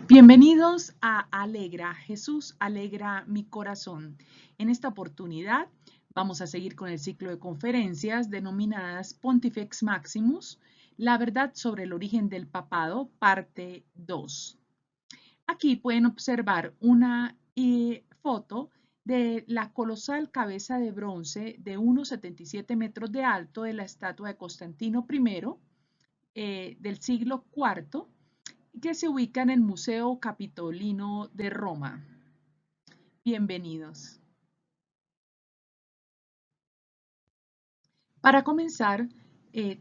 Bienvenidos a Alegra, Jesús alegra mi corazón. En esta oportunidad vamos a seguir con el ciclo de conferencias denominadas Pontifex Maximus, la verdad sobre el origen del papado, parte 2. Aquí pueden observar una foto de la colosal cabeza de bronce de unos 77 metros de alto de la estatua de Constantino I del siglo IV, que se ubica en el Museo Capitolino de Roma. Bienvenidos. Para comenzar,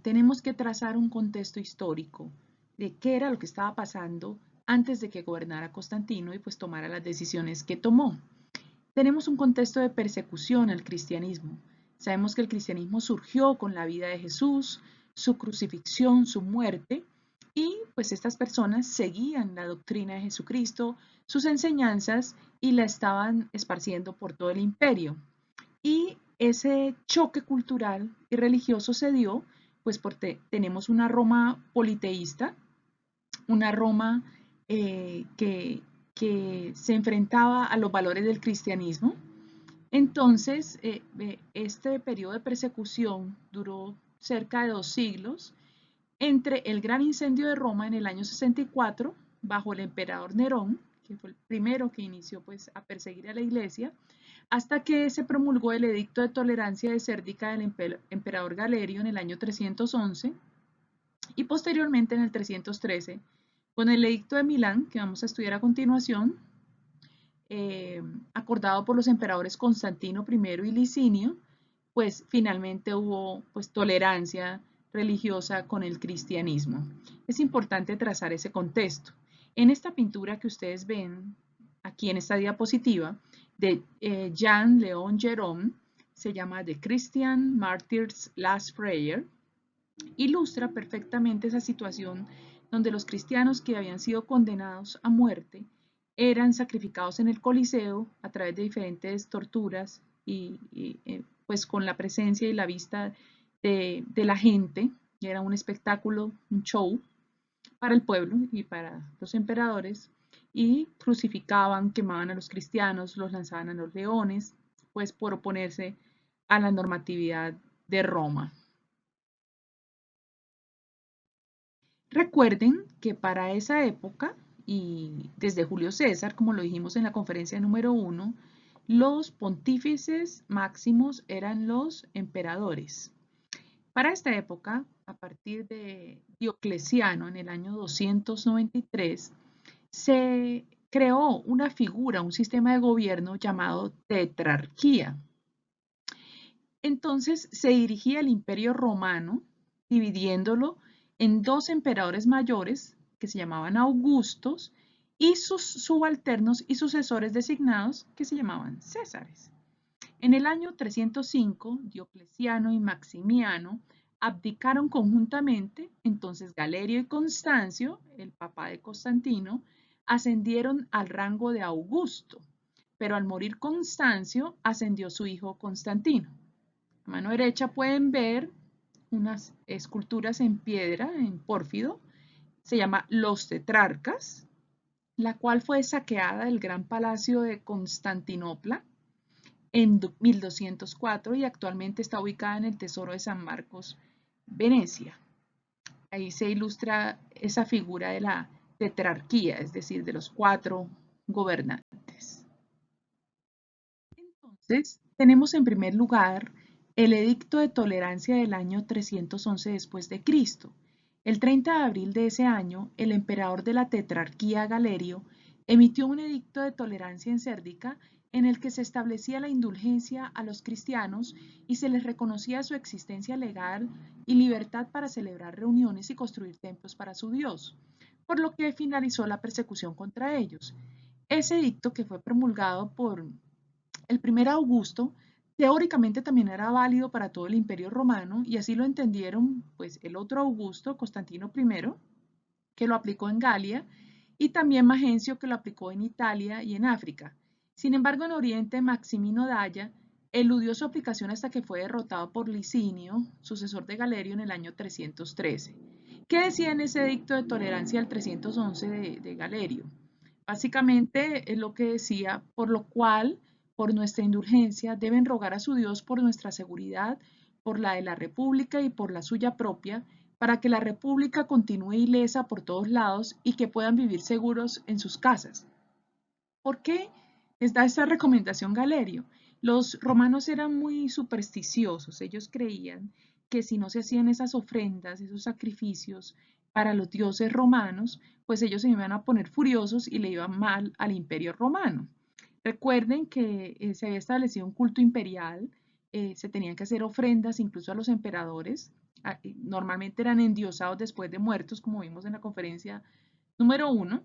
tenemos que trazar un contexto histórico de qué era lo que estaba pasando antes de que gobernara Constantino y pues tomara las decisiones que tomó. Tenemos un contexto de persecución al cristianismo. Sabemos que el cristianismo surgió con la vida de Jesús, su crucifixión, su muerte, y pues estas personas seguían la doctrina de Jesucristo, sus enseñanzas, y la estaban esparciendo por todo el imperio. Y ese choque cultural y religioso se dio pues porque tenemos una Roma politeísta, una Roma que se enfrentaba a los valores del cristianismo. Entonces, este periodo de persecución duró cerca de 2 siglos, entre el gran incendio de Roma en el año 64, bajo el emperador Nerón, que fue el primero que inició pues, a perseguir a la iglesia, hasta que se promulgó el edicto de tolerancia de Sérdica del emperador Galerio en el año 311, y posteriormente en el 313, con el edicto de Milán, que vamos a estudiar a continuación, acordado por los emperadores Constantino I y Licinio, pues finalmente hubo pues tolerancia religiosa con el cristianismo. Es importante trazar ese contexto. En esta pintura que ustedes ven aquí en esta diapositiva de Jean Leon Gérôme, se llama The Christian Martyr's Last Prayer, ilustra perfectamente esa situación donde los cristianos que habían sido condenados a muerte eran sacrificados en el Coliseo a través de diferentes torturas y pues con la presencia y la vista de la gente. Era un espectáculo, un show para el pueblo y para los emperadores, y crucificaban, quemaban a los cristianos, los lanzaban a los leones, pues por oponerse a la normatividad de Roma. Recuerden que para esa época, y desde Julio César, como lo dijimos en la conferencia número 1, los pontífices máximos eran los emperadores. Para esta época, a partir de Diocleciano en el año 293, se creó una figura, un sistema de gobierno llamado tetrarquía. Entonces se dirigía el Imperio Romano, dividiéndolo en 2 emperadores mayores que se llamaban Augustos y sus subalternos y sucesores designados que se llamaban Césares. En el año 305, Diocleciano y Maximiano abdicaron conjuntamente, entonces Galerio y Constancio, el papá de Constantino, ascendieron al rango de Augusto, pero al morir Constancio ascendió su hijo Constantino. A mano derecha pueden ver unas esculturas en piedra, en pórfido, se llama Los Tetrarcas, la cual fue saqueada del gran palacio de Constantinopla en 1204 y actualmente está ubicada en el Tesoro de San Marcos, Venecia. Ahí se ilustra esa figura de la tetrarquía, es decir, de los 4 gobernantes. Entonces, tenemos en primer lugar el edicto de tolerancia del año 311 después de Cristo. El 30 de abril de ese año, el emperador de la tetrarquía Galerio emitió un edicto de tolerancia en Sérdica en el que se establecía la indulgencia a los cristianos y se les reconocía su existencia legal y libertad para celebrar reuniones y construir templos para su Dios, por lo que finalizó la persecución contra ellos. Ese edicto, que fue promulgado por el primer Augusto, teóricamente también era válido para todo el Imperio Romano, y así lo entendieron pues el otro Augusto, Constantino I, que lo aplicó en Galia, y también Magencio, que lo aplicó en Italia y en África. Sin embargo, en Oriente, Maximino Dacia eludió su aplicación hasta que fue derrotado por Licinio, sucesor de Galerio, en el año 313. ¿Qué decía en ese edicto de tolerancia del 311 de Galerio? Básicamente es lo que decía, por lo cual, por nuestra indulgencia, deben rogar a su Dios por nuestra seguridad, por la de la República y por la suya propia, para que la República continúe ilesa por todos lados y que puedan vivir seguros en sus casas. ¿Por qué les da esta recomendación Galerio? Los romanos eran muy supersticiosos, ellos creían que si no se hacían esas ofrendas, esos sacrificios para los dioses romanos, pues ellos se iban a poner furiosos y le iban mal al imperio romano. Recuerden que se había establecido un culto imperial, se tenían que hacer ofrendas incluso a los emperadores, normalmente eran endiosados después de muertos, como vimos en la conferencia número 1.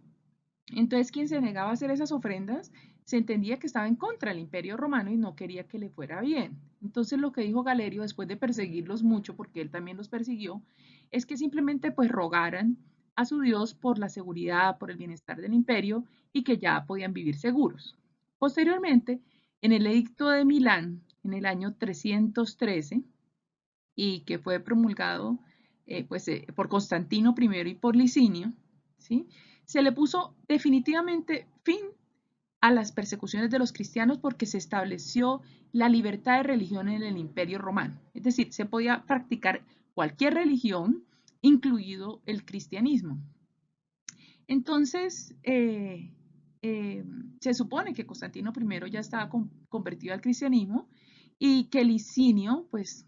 Entonces, quien se negaba a hacer esas ofrendas se entendía que estaba en contra del imperio romano y no quería que le fuera bien. Entonces, lo que dijo Galerio, después de perseguirlos mucho, porque él también los persiguió, es que simplemente pues rogaran a su Dios por la seguridad, por el bienestar del imperio y que ya podían vivir seguros. Posteriormente, en el edicto de Milán, en el año 313, y que fue promulgado por Constantino I y por Licinio, ¿sí? Se le puso definitivamente fin a las persecuciones de los cristianos porque se estableció la libertad de religión en el Imperio Romano. Es decir, se podía practicar cualquier religión, incluido el cristianismo. Entonces, se supone que Constantino I ya estaba convertido al cristianismo y que Licinio, pues,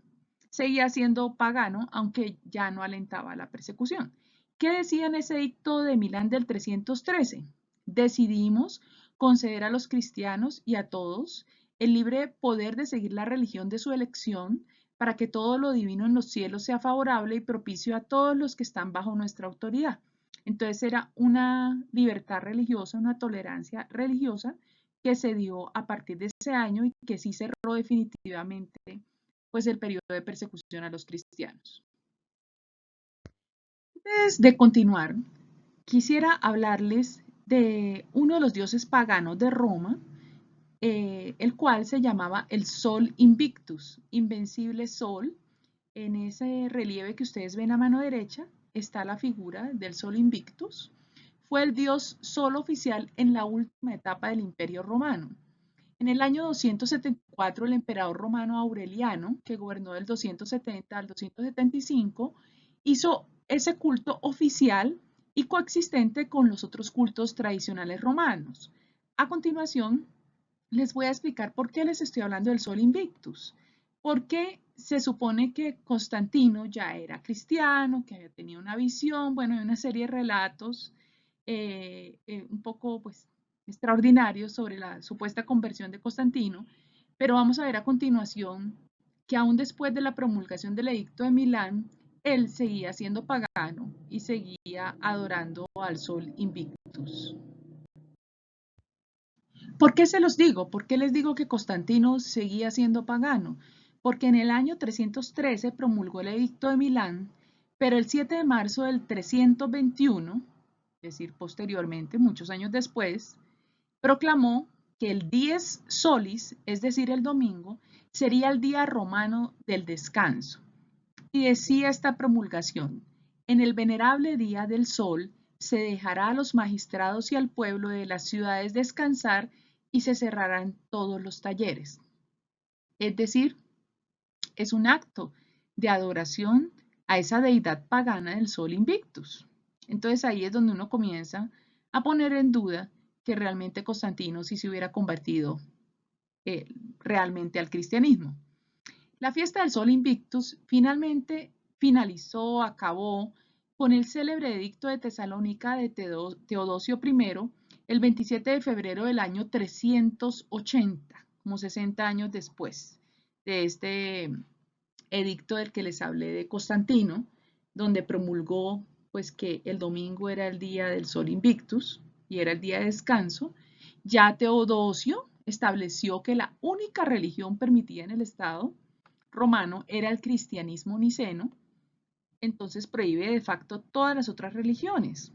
seguía siendo pagano, aunque ya no alentaba la persecución. ¿Qué decía en ese edicto de Milán del 313? Decidimos conceder a los cristianos y a todos el libre poder de seguir la religión de su elección para que todo lo divino en los cielos sea favorable y propicio a todos los que están bajo nuestra autoridad. Entonces era una libertad religiosa, una tolerancia religiosa que se dio a partir de ese año y que sí cerró definitivamente pues el periodo de persecución a los cristianos. Antes de continuar, quisiera hablarles de uno de los dioses paganos de Roma, el cual se llamaba el Sol Invictus, invencible Sol. En ese relieve que ustedes ven a mano derecha está la figura del Sol Invictus. Fue el dios Sol oficial en la última etapa del Imperio Romano. En el año 274, el emperador romano Aureliano, que gobernó del 270 al 275, hizo ese culto oficial y coexistente con los otros cultos tradicionales romanos. A continuación, les voy a explicar por qué les estoy hablando del Sol Invictus. Porque se supone que Constantino ya era cristiano, que había tenido una visión, bueno, hay una serie de relatos un poco pues extraordinarios sobre la supuesta conversión de Constantino, pero vamos a ver a continuación que aún después de la promulgación del edicto de Milán, él seguía siendo pagano y seguía adorando al Sol Invictus. ¿Por qué se los digo? ¿Por qué les digo que Constantino seguía siendo pagano? Porque en el año 313 promulgó el edicto de Milán, pero el 7 de marzo del 321, es decir, posteriormente, muchos años después, proclamó que el dies solis, es decir, el domingo, sería el día romano del descanso. Y decía esta promulgación: en el venerable día del sol se dejará a los magistrados y al pueblo de las ciudades descansar y se cerrarán todos los talleres. Es decir, es un acto de adoración a esa deidad pagana del Sol Invictus. Entonces ahí es donde uno comienza a poner en duda que realmente Constantino sí se hubiera convertido realmente al cristianismo. La fiesta del Sol Invictus finalmente acabó con el célebre edicto de Tesalónica de Teodosio I el 27 de febrero del año 380, como 60 años después de este edicto del que les hablé de Constantino, donde promulgó pues que el domingo era el día del Sol Invictus y era el día de descanso. Ya Teodosio estableció que la única religión permitida en el Estado romano era el cristianismo niceno, entonces prohíbe de facto todas las otras religiones.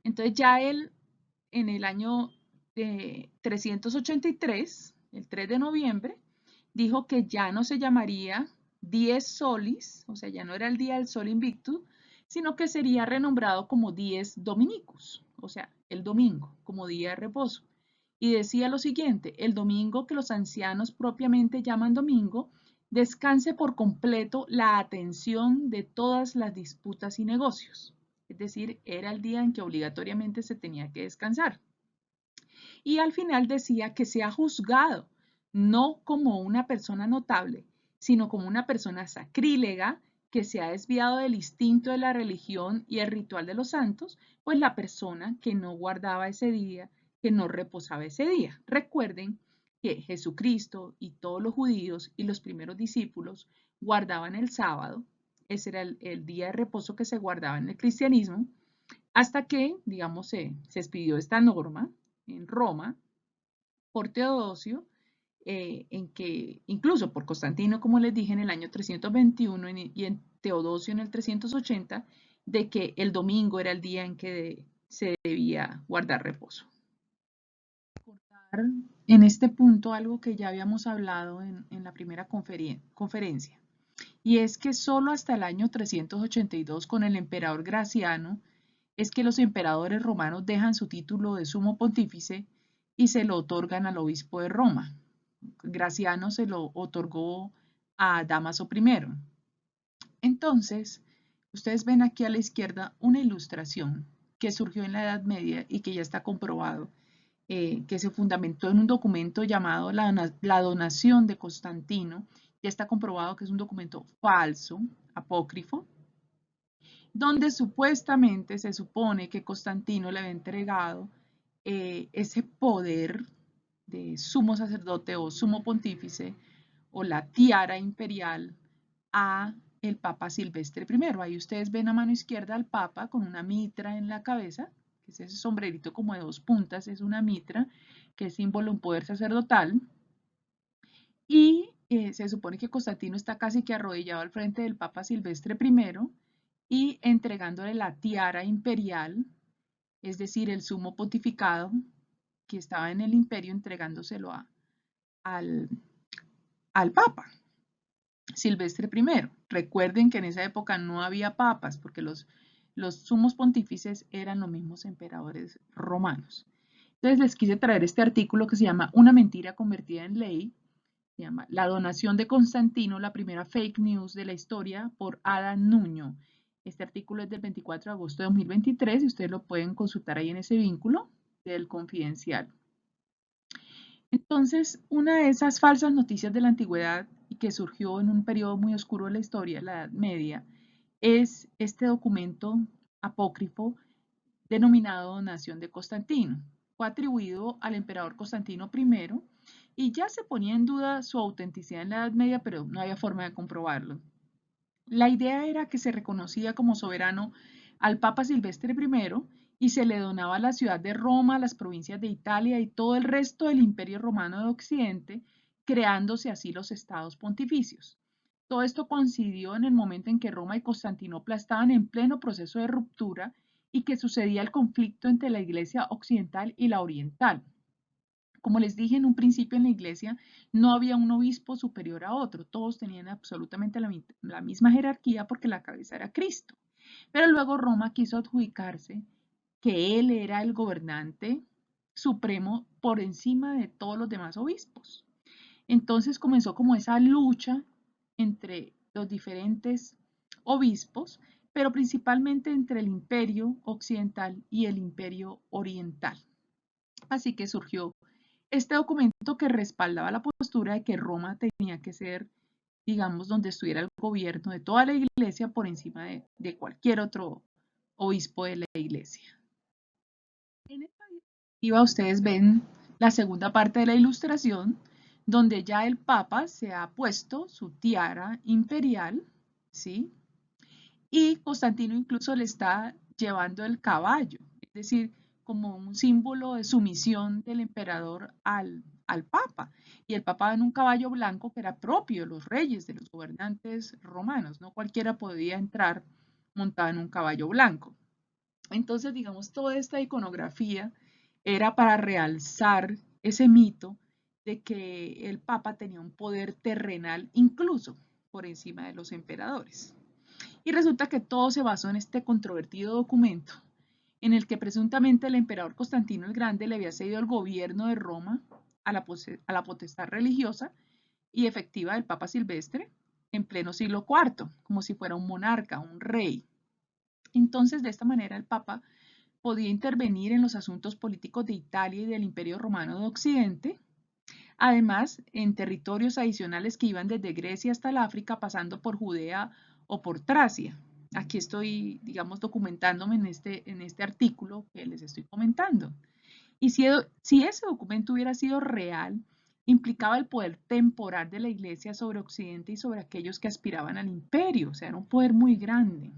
Entonces ya él en el año 383, el 3 de noviembre, dijo que ya no se llamaría Dies Solis, o sea, ya no era el día del Sol Invictus, sino que sería renombrado como Dies Dominicus. o sea, el domingo, como día de reposo. Y decía lo siguiente: el domingo, que los ancianos propiamente llaman domingo, descanse por completo la atención de todas las disputas y negocios. Es decir, era el día en que obligatoriamente se tenía que descansar. Y al final decía que sea juzgado no como una persona notable, sino como una persona sacrílega que se ha desviado del instinto de la religión y el ritual de los santos, pues la persona que no guardaba ese día, que no reposaba ese día. Recuerden que Jesucristo y todos los judíos y los primeros discípulos guardaban el sábado, ese era el día de reposo que se guardaba en el cristianismo, hasta que, digamos, se expidió esta norma en Roma por Teodosio, en que incluso por Constantino, como les dije, en el año 321 y en Teodosio en el 380, de que el domingo era el día en que se debía guardar reposo. En este punto algo que ya habíamos hablado en la primera conferencia, y es que solo hasta el año 382 con el emperador Graciano es que los emperadores romanos dejan su título de sumo pontífice y se lo otorgan al obispo de Roma. Graciano se lo otorgó a Dámaso I. Entonces, ustedes ven aquí a la izquierda una ilustración que surgió en la Edad Media y que ya está comprobado, que se fundamentó en un documento llamado la Donación de Constantino. Ya está comprobado que es un documento falso, apócrifo, donde supuestamente se supone que Constantino le había entregado ese poder de sumo sacerdote o sumo pontífice o la tiara imperial a el Papa Silvestre I. Ahí ustedes ven a mano izquierda al Papa con una mitra en la cabeza, que es ese sombrerito como de dos puntas, es una mitra, que es símbolo de un poder sacerdotal. Y se supone que Constantino está casi que arrodillado al frente del Papa Silvestre I y entregándole la tiara imperial, es decir, el sumo pontificado que estaba en el imperio, entregándoselo al, al Papa Silvestre I. Recuerden que en esa época no había papas, porque los sumos pontífices eran los mismos emperadores romanos. Entonces les quise traer este artículo que se llama Una mentira convertida en ley. Se llama La donación de Constantino, la primera fake news de la historia, por Ada Nuño. Este artículo es del 24 de agosto de 2023 y ustedes lo pueden consultar ahí en ese vínculo del Confidencial. Entonces, una de esas falsas noticias de la antigüedad y que surgió en un periodo muy oscuro de la historia, la Edad Media, es este documento apócrifo denominado Donación de Constantino. Fue atribuido al emperador Constantino I y ya se ponía en duda su autenticidad en la Edad Media, pero no había forma de comprobarlo. La idea era que se reconocía como soberano al Papa Silvestre I y se le donaba a la ciudad de Roma, las provincias de Italia y todo el resto del Imperio Romano de Occidente, creándose así los estados pontificios. Todo esto coincidió en el momento en que Roma y Constantinopla estaban en pleno proceso de ruptura y que sucedía el conflicto entre la Iglesia occidental y la oriental. Como les dije en un principio, en la iglesia no había un obispo superior a otro, todos tenían absolutamente la misma jerarquía porque la cabeza era Cristo. Pero luego Roma quiso adjudicarse que él era el gobernante supremo por encima de todos los demás obispos. Entonces comenzó como esa lucha entre los diferentes obispos, pero principalmente entre el imperio occidental y el imperio oriental. Así que surgió este documento que respaldaba la postura de que Roma tenía que ser, digamos, donde estuviera el gobierno de toda la iglesia por encima de cualquier otro obispo de la iglesia. En esta diapositiva ustedes ven la segunda parte de la ilustración, donde ya el Papa se ha puesto su tiara imperial, ¿sí? Y Constantino incluso le está llevando el caballo, es decir, como un símbolo de sumisión del emperador al Papa. Y el Papa en un caballo blanco que era propio de los reyes, de los gobernantes romanos, no cualquiera podía entrar montado en un caballo blanco. Entonces, digamos, toda esta iconografía era para realzar ese mito de que el Papa tenía un poder terrenal incluso por encima de los emperadores. Y resulta que todo se basó en este controvertido documento, en el que presuntamente el emperador Constantino el Grande le había cedido el gobierno de Roma a la potestad religiosa y efectiva del Papa Silvestre en pleno siglo IV, como si fuera un monarca, un rey. Entonces, de esta manera, el Papa podía intervenir en los asuntos políticos de Italia y del Imperio Romano de Occidente, además en territorios adicionales que iban desde Grecia hasta el África, pasando por Judea o por Tracia. Aquí estoy, digamos, documentándome en este artículo que les estoy comentando. Y si ese documento hubiera sido real, implicaba el poder temporal de la Iglesia sobre Occidente y sobre aquellos que aspiraban al imperio. O sea, era un poder muy grande.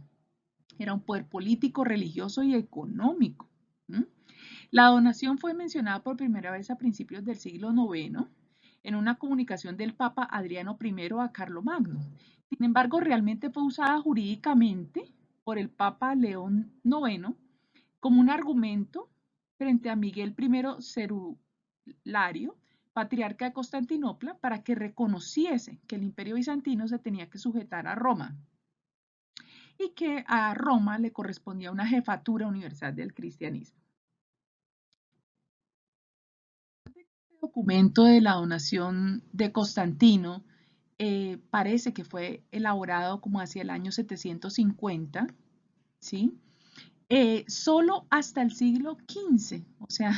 Era un poder político, religioso y económico. ¿Mm? La donación fue mencionada por primera vez a principios del siglo IX en una comunicación del Papa Adriano I a Carlomagno. Sin embargo, realmente fue usada jurídicamente por el Papa León IX como un argumento frente a Miguel I Cerulario, patriarca de Constantinopla, para que reconociese que el imperio bizantino se tenía que sujetar a Roma y que a Roma le correspondía una jefatura universal del cristianismo. El documento de la donación de Constantino parece que fue elaborado como hacia el año 750, ¿sí? Solo hasta el siglo XV, o sea,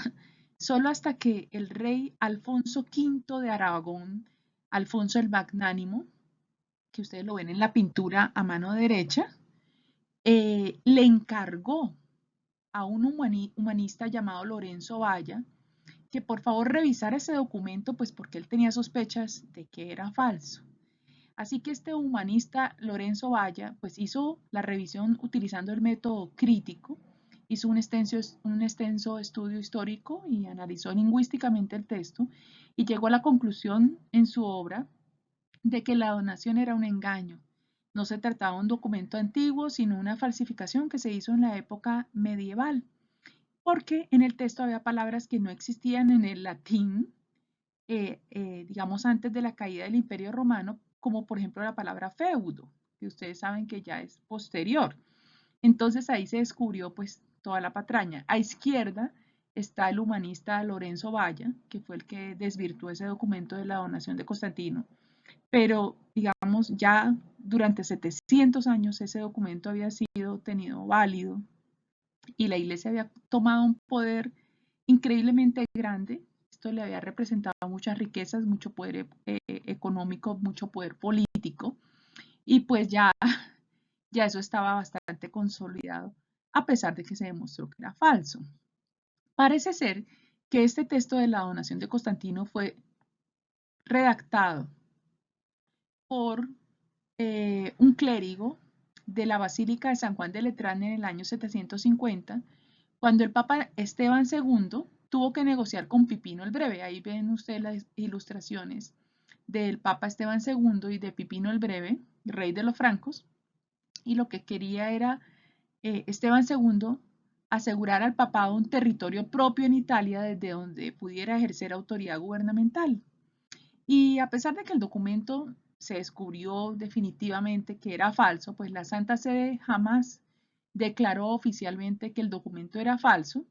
solo hasta que el rey Alfonso V de Aragón, Alfonso el Magnánimo, que ustedes lo ven en la pintura a mano derecha, le encargó a un humanista llamado Lorenzo Valla que por favor revisara ese documento, pues porque él tenía sospechas de que era falso. Así que este humanista Lorenzo Valla pues hizo la revisión utilizando el método crítico, hizo un extenso estudio histórico y analizó lingüísticamente el texto y llegó a la conclusión en su obra de que la donación era un engaño. No se trataba de un documento antiguo, sino una falsificación que se hizo en la época medieval, porque en el texto había palabras que no existían en el latín, digamos, antes de la caída del Imperio Romano, como por ejemplo la palabra feudo, que ustedes saben que ya es posterior. Entonces ahí se descubrió pues toda la patraña. A izquierda está el humanista Lorenzo Valla, que fue el que desvirtuó ese documento de la donación de Constantino, pero digamos ya durante 700 años ese documento había sido tenido válido y la iglesia había tomado un poder increíblemente grande. Esto le había representado muchas riquezas, mucho poder económico, mucho poder político, y pues ya eso estaba bastante consolidado, a pesar de que se demostró que era falso. Parece ser que este texto de la donación de Constantino fue redactado por un clérigo de la Basílica de San Juan de Letrán en el año 750, cuando el Papa Esteban II tuvo que negociar con Pipino el Breve. Ahí ven ustedes las ilustraciones del Papa Esteban II y de Pipino el Breve, rey de los francos, y lo que quería era Esteban II asegurar al papado un territorio propio en Italia desde donde pudiera ejercer autoridad gubernamental. Y a pesar de que el documento se descubrió definitivamente que era falso, pues la Santa Sede jamás declaró oficialmente que el documento era falso,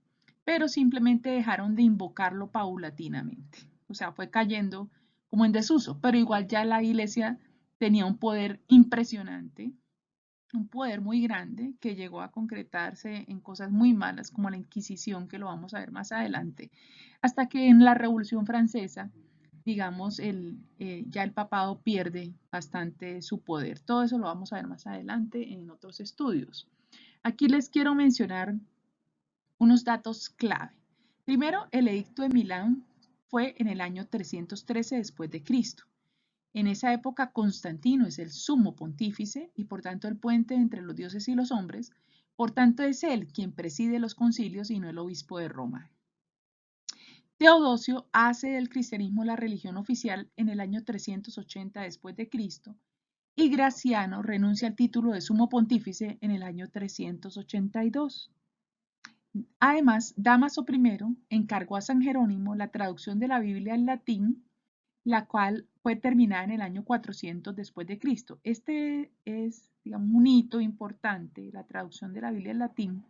pero simplemente dejaron de invocarlo paulatinamente. O sea, fue cayendo como en desuso, pero igual ya la iglesia tenía un poder impresionante, un poder muy grande que llegó a concretarse en cosas muy malas como la Inquisición, que lo vamos a ver más adelante, hasta que en la Revolución Francesa, digamos, ya el papado pierde bastante su poder. Todo eso lo vamos a ver más adelante en otros estudios. Aquí les quiero mencionar unos datos clave. Primero, el edicto de Milán fue en el año 313 después de Cristo. En esa época Constantino es el sumo pontífice y por tanto el puente entre los dioses y los hombres, por tanto es él quien preside los concilios y no el obispo de Roma. Teodosio hace del cristianismo la religión oficial en el año 380 después de Cristo y Graciano renuncia al título de sumo pontífice en el año 382. Además, Dámaso I encargó a San Jerónimo la traducción de la Biblia al latín, la cual fue terminada en el año 400 después de Cristo. Este es, digamos, un hito importante, la traducción de la Biblia al latín,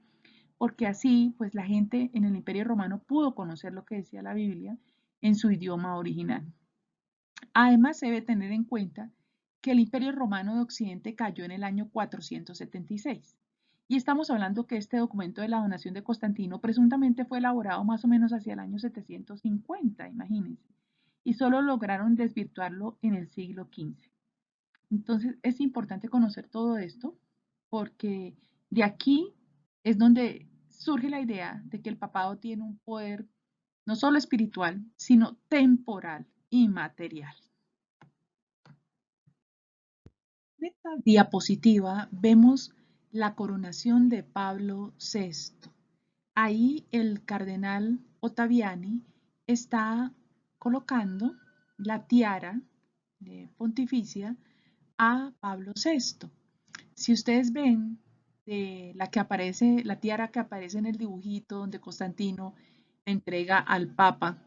porque así pues la gente en el Imperio Romano pudo conocer lo que decía la Biblia en su idioma original. Además, se debe tener en cuenta que el Imperio Romano de Occidente cayó en el año 476. Y estamos hablando que este documento de la donación de Constantino presuntamente fue elaborado más o menos hacia el año 750, imagínense. Y solo lograron desvirtuarlo en el siglo XV. Entonces es importante conocer todo esto porque de aquí es donde surge la idea de que el papado tiene un poder no solo espiritual, sino temporal y material. En esta diapositiva vemos la coronación de Pablo VI. Ahí el cardenal Ottaviani está colocando la tiara pontificia a Pablo VI. Si ustedes ven la que aparece, la tiara que aparece en el dibujito donde Constantino entrega al Papa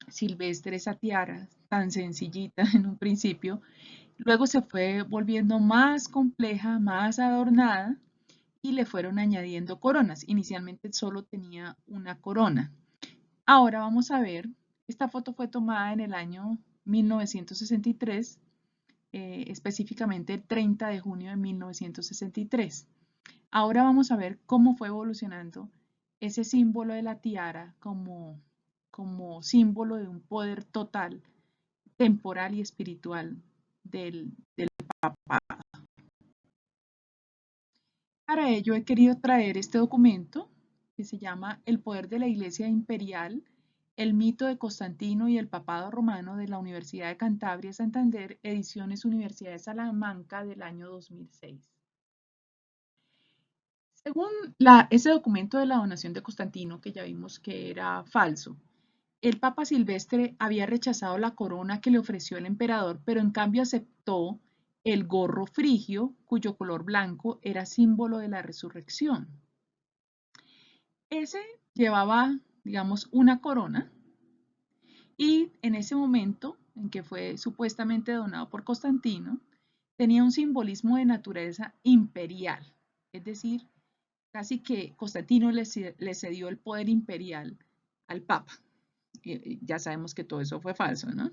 Silvestre esa tiara tan sencillita en un principio, luego se fue volviendo más compleja, más adornada y le fueron añadiendo coronas. Inicialmente solo tenía una corona. Ahora vamos a ver, esta foto fue tomada en el año 1963, específicamente el 30 de junio de 1963. Ahora vamos a ver cómo fue evolucionando ese símbolo de la tiara como símbolo de un poder total, temporal y espiritual del papado. Para ello he querido traer este documento que se llama El poder de la Iglesia Imperial, el mito de Constantino y el papado romano de la Universidad de Cantabria Santander, ediciones Universidad de Salamanca del año 2006. Según ese documento de la donación de Constantino, que ya vimos que era falso, el Papa Silvestre había rechazado la corona que le ofreció el emperador, pero en cambio aceptó el gorro frigio, cuyo color blanco era símbolo de la resurrección. Ese llevaba, digamos, una corona y en ese momento en que fue supuestamente donado por Constantino, tenía un simbolismo de naturaleza imperial, es decir, casi que Constantino le cedió el poder imperial al Papa. Ya sabemos que todo eso fue falso, ¿no?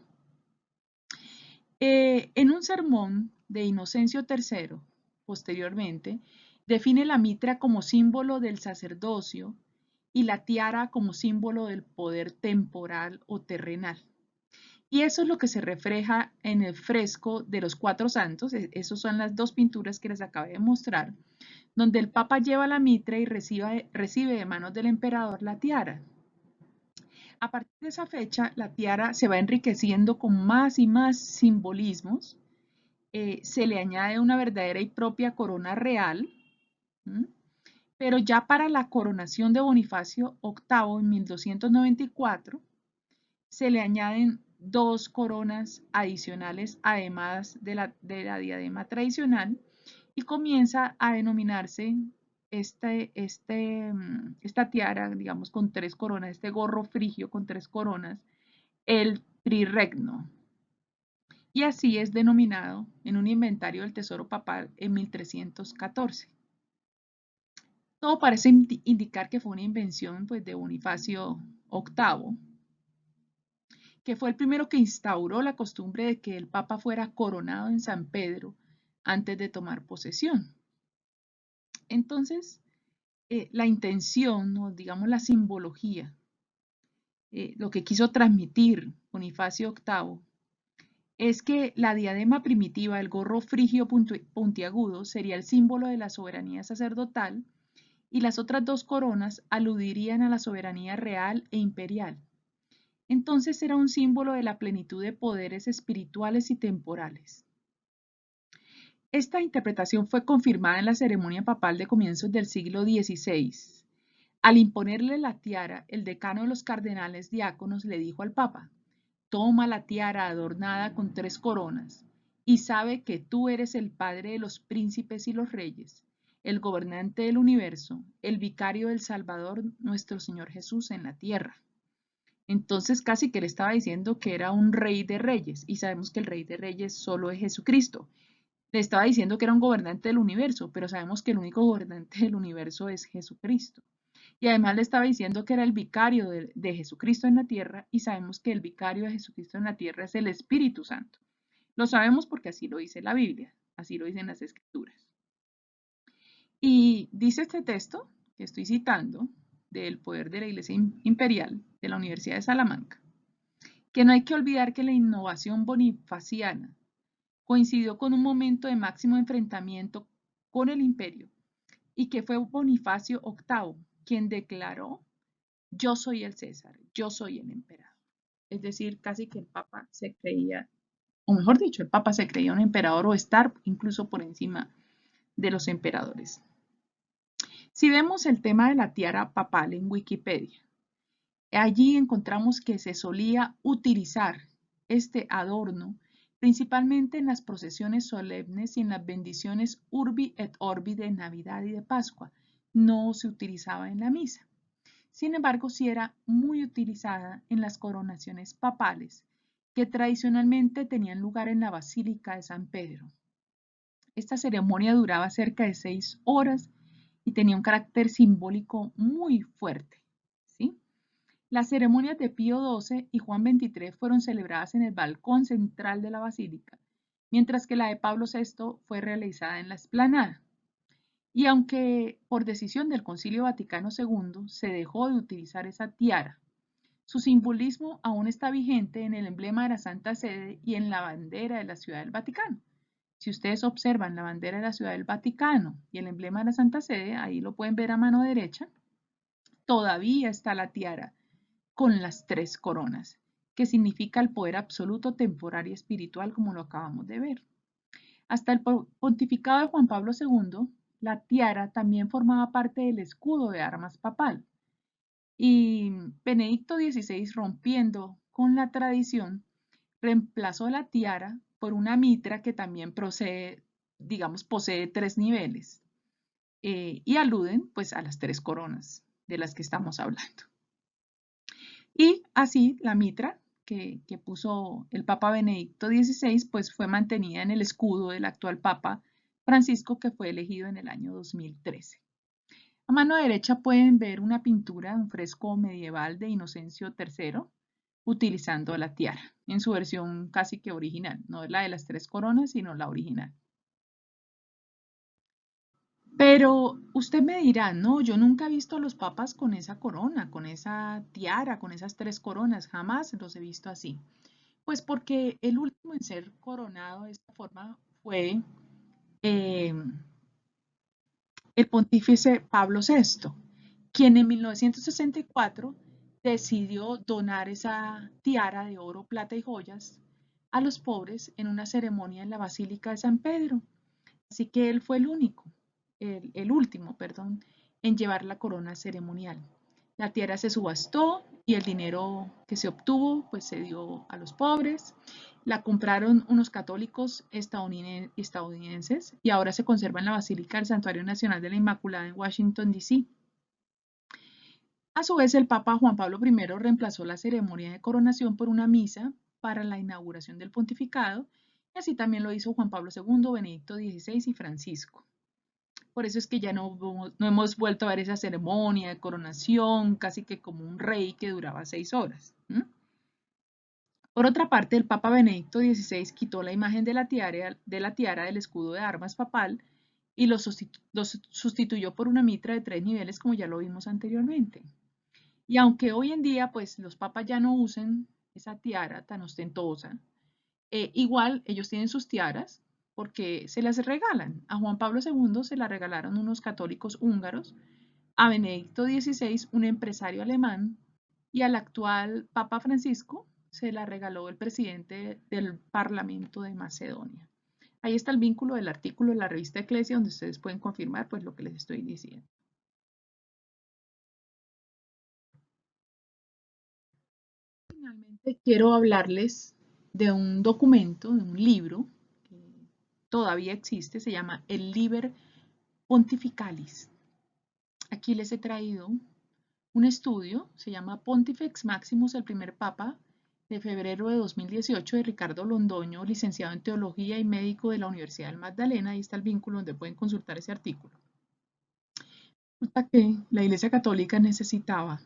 En un sermón de Inocencio III, posteriormente, define la mitra como símbolo del sacerdocio y la tiara como símbolo del poder temporal o terrenal. Y eso es lo que se refleja en el fresco de los Cuatro Santos, esas son las dos pinturas que les acabé de mostrar, donde el Papa lleva la mitra y recibe de manos del emperador la tiara. A partir de esa fecha, la tiara se va enriqueciendo con más y más simbolismos. Se le añade una verdadera y propia corona real, ¿m? Pero ya para la coronación de Bonifacio VIII en 1294, se le añaden dos coronas adicionales, además de la diadema tradicional, y comienza a denominarse esta tiara, digamos, con tres coronas, este gorro frigio con tres coronas, el triregno. Y así es denominado en un inventario del Tesoro Papal en 1314. Todo parece indicar que fue una invención pues, de Bonifacio VIII, que fue el primero que instauró la costumbre de que el Papa fuera coronado en San Pedro antes de tomar posesión. Entonces, la intención, o digamos la simbología, lo que quiso transmitir Bonifacio VIII, es que la diadema primitiva, el gorro frigio puntiagudo, sería el símbolo de la soberanía sacerdotal y las otras dos coronas aludirían a la soberanía real e imperial. Entonces era un símbolo de la plenitud de poderes espirituales y temporales. Esta interpretación fue confirmada en la ceremonia papal de comienzos del siglo XVI. Al imponerle la tiara, el decano de los cardenales diáconos le dijo al Papa: toma la tiara adornada con tres coronas y sabe que tú eres el Padre de los príncipes y los reyes, el gobernante del universo, el vicario del Salvador, nuestro Señor Jesús en la tierra. Entonces casi que le estaba diciendo que era un rey de reyes y sabemos que el rey de reyes solo es Jesucristo. Le estaba diciendo que era un gobernante del universo, pero sabemos que el único gobernante del universo es Jesucristo. Y además le estaba diciendo que era el vicario de Jesucristo en la tierra, y sabemos que el vicario de Jesucristo en la tierra es el Espíritu Santo. Lo sabemos porque así lo dice la Biblia, así lo dicen las Escrituras. Y dice este texto que estoy citando del Poder de la Iglesia Imperial de la Universidad de Salamanca, que no hay que olvidar que la innovación bonifaciana coincidió con un momento de máximo enfrentamiento con el imperio y que fue Bonifacio VIII quien declaró: yo soy el César, yo soy el emperador. Es decir, casi que el Papa se creía, o mejor dicho, el Papa se creía un emperador o estar incluso por encima de los emperadores. Si vemos el tema de la tiara papal en Wikipedia, allí encontramos que se solía utilizar este adorno principalmente en las procesiones solemnes y en las bendiciones Urbi et Orbi de Navidad y de Pascua. No se utilizaba en la misa. Sin embargo, sí era muy utilizada en las coronaciones papales, que tradicionalmente tenían lugar en la Basílica de San Pedro. Esta ceremonia duraba cerca de 6 horas y tenía un carácter simbólico muy fuerte, ¿sí? Las ceremonias de Pío XII y Juan XXIII fueron celebradas en el balcón central de la basílica, mientras que la de Pablo VI fue realizada en la explanada. Y aunque por decisión del Concilio Vaticano II se dejó de utilizar esa tiara, su simbolismo aún está vigente en el emblema de la Santa Sede y en la bandera de la Ciudad del Vaticano. Si ustedes observan la bandera de la Ciudad del Vaticano y el emblema de la Santa Sede, ahí lo pueden ver a mano derecha, todavía está la tiara con las 3 coronas, que significa el poder absoluto, temporal y espiritual, como lo acabamos de ver. Hasta el pontificado de Juan Pablo II, la tiara también formaba parte del escudo de armas papal. Y Benedicto XVI, rompiendo con la tradición, reemplazó la tiara por una mitra que también posee 3 niveles y aluden pues a las 3 coronas de las que estamos hablando. Y así la mitra que puso el Papa Benedicto XVI pues fue mantenida en el escudo del actual Papa Francisco, que fue elegido en el año 2013. A mano derecha pueden ver una pintura, un fresco medieval de Inocencio III, utilizando la tiara, en su versión casi que original, no la de las 3 coronas, sino la original. Pero usted me dirá, no, yo nunca he visto a los papas con esa corona, con esa tiara, con esas 3 coronas, jamás los he visto así. Pues porque el último en ser coronado de esta forma fue eh, el pontífice Pablo VI, quien en 1964 decidió donar esa tiara de oro, plata y joyas a los pobres en una ceremonia en la Basílica de San Pedro. Así que él fue el último, en llevar la corona ceremonial. La tiara se subastó y el dinero que se obtuvo pues se dio a los pobres. La compraron unos católicos estadounidenses y ahora se conserva en la Basílica del Santuario Nacional de la Inmaculada en Washington, D.C. A su vez, el Papa Juan Pablo I reemplazó la ceremonia de coronación por una misa para la inauguración del pontificado, y así también lo hizo Juan Pablo II, Benedicto XVI y Francisco. Por eso es que ya no hemos vuelto a ver esa ceremonia de coronación, casi que como un rey que duraba 6 horas. Por otra parte, el Papa Benedicto XVI quitó la imagen de la tiara del escudo de armas papal y lo sustituyó por una mitra de 3 niveles, como ya lo vimos anteriormente. Y aunque hoy en día pues los papas ya no usen esa tiara tan ostentosa, igual ellos tienen sus tiaras porque se las regalan. A Juan Pablo II se la regalaron unos católicos húngaros, a Benedicto XVI un empresario alemán y al actual Papa Francisco se la regaló el presidente del Parlamento de Macedonia. Ahí está el vínculo del artículo de la revista Eclesia donde ustedes pueden confirmar pues lo que les estoy diciendo. Finalmente quiero hablarles de un documento, de un libro que todavía existe, se llama el Liber Pontificalis. Aquí les he traído un estudio, se llama Pontifex Maximus, el primer papa, de febrero de 2018, de Ricardo Londoño, licenciado en Teología y médico de la Universidad del Magdalena. Ahí está el vínculo donde pueden consultar ese artículo. Resulta que la Iglesia Católica necesitaba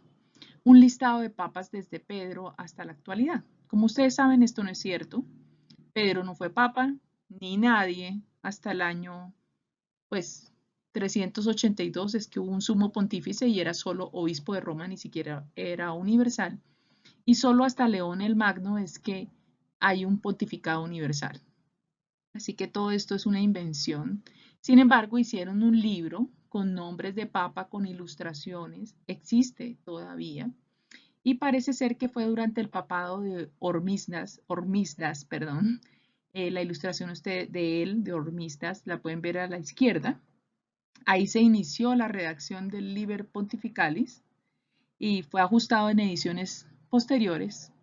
un listado de papas desde Pedro hasta la actualidad. Como ustedes saben, esto no es cierto. Pedro no fue papa, ni nadie hasta el año, pues, 382 es que hubo un sumo pontífice y era solo obispo de Roma, ni siquiera era universal. Y solo hasta León el Magno es que hay un pontificado universal. Así que todo esto es una invención. Sin embargo, hicieron un libro con nombres de papa, con ilustraciones, existe todavía, y parece ser que fue durante el papado de Hormisdas, perdón. La ilustración de él, de Hormisdas, la pueden ver a la izquierda. Ahí se inició la redacción del Liber Pontificalis y fue ajustado en ediciones posteriores.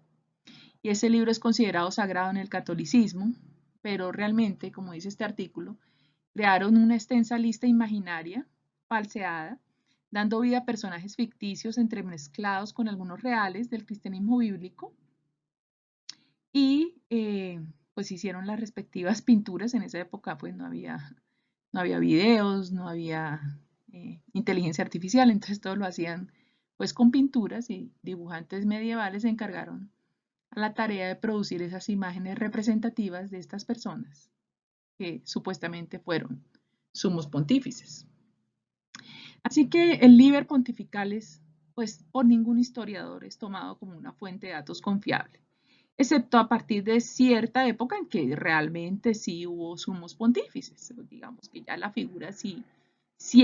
Y ese libro es considerado sagrado en el catolicismo, pero realmente, como dice este artículo, crearon una extensa lista imaginaria, falseada, dando vida a personajes ficticios entremezclados con algunos reales del cristianismo bíblico y pues hicieron las respectivas pinturas. En esa época pues no había videos, no había inteligencia artificial, entonces todo lo hacían pues con pinturas y dibujantes medievales se encargaron a la tarea de producir esas imágenes representativas de estas personas que supuestamente fueron sumos pontífices. Así que el Liber Pontificalis, pues por ningún historiador es tomado como una fuente de datos confiable, excepto a partir de cierta época en que realmente sí hubo sumos pontífices, digamos que ya la figura sí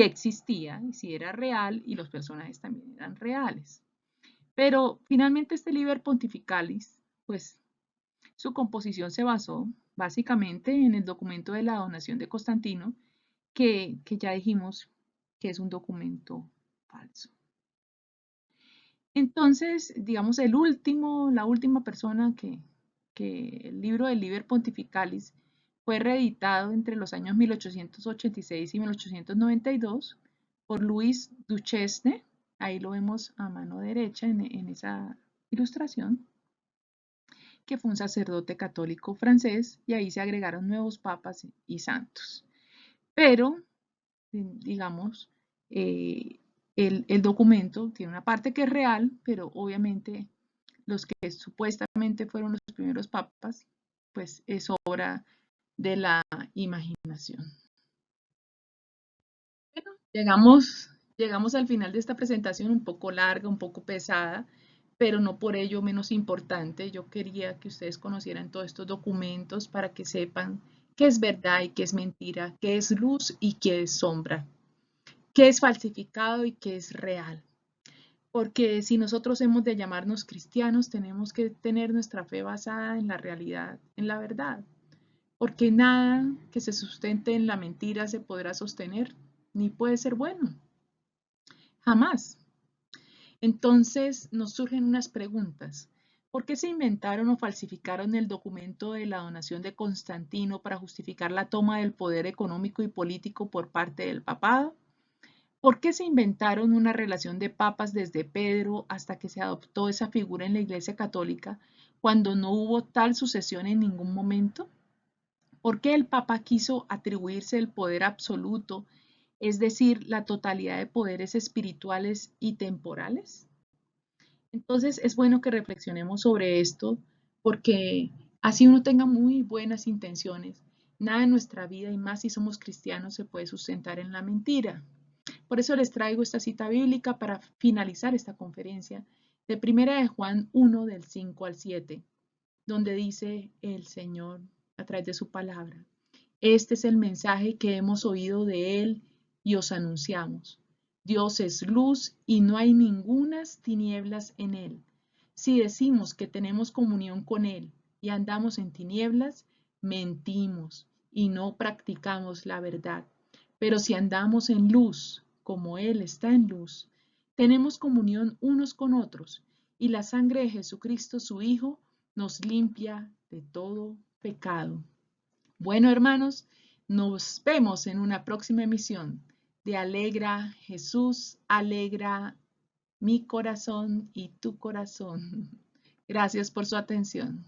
existía y sí era real y los personajes también eran reales. Pero finalmente este Liber Pontificalis, pues su composición se basó básicamente en el documento de la donación de Constantino, que ya dijimos que es un documento falso. Entonces, digamos, la última persona que el libro del Liber Pontificalis fue reeditado entre los años 1886 y 1892 por Louis Duchesne, ahí lo vemos a mano derecha en esa ilustración, que fue un sacerdote católico francés, y ahí se agregaron nuevos papas y santos. Pero, digamos, eh, el documento tiene una parte que es real, pero obviamente los que supuestamente fueron los primeros papas, pues es obra de la imaginación. Bueno, llegamos al final de esta presentación un poco larga, un poco pesada, pero no por ello menos importante. Yo quería que ustedes conocieran todos estos documentos para que sepan qué es verdad y qué es mentira, qué es luz y qué es sombra, qué es falsificado y qué es real. Porque si nosotros hemos de llamarnos cristianos, tenemos que tener nuestra fe basada en la realidad, en la verdad. Porque nada que se sustente en la mentira se podrá sostener, ni puede ser bueno. Jamás. Entonces nos surgen unas preguntas. ¿Por qué se inventaron o falsificaron el documento de la donación de Constantino para justificar la toma del poder económico y político por parte del papado? ¿Por qué se inventaron una relación de papas desde Pedro hasta que se adoptó esa figura en la Iglesia Católica cuando no hubo tal sucesión en ningún momento? ¿Por qué el Papa quiso atribuirse el poder absoluto, es decir, la totalidad de poderes espirituales y temporales? Entonces es bueno que reflexionemos sobre esto porque así uno tenga muy buenas intenciones, nada en nuestra vida y más si somos cristianos se puede sustentar en la mentira. Por eso les traigo esta cita bíblica para finalizar esta conferencia de 1 de Juan 1 del 5 al 7, donde dice el Señor a través de su palabra: este es el mensaje que hemos oído de Él y os anunciamos. Dios es luz y no hay ningunas tinieblas en Él. Si decimos que tenemos comunión con Él y andamos en tinieblas, mentimos y no practicamos la verdad. Pero si andamos en luz, como Él está en luz, tenemos comunión unos con otros y la sangre de Jesucristo, su Hijo, nos limpia de todo pecado. Bueno, hermanos, nos vemos en una próxima emisión de Alegra Jesús, alegra mi corazón y tu corazón. Gracias por su atención.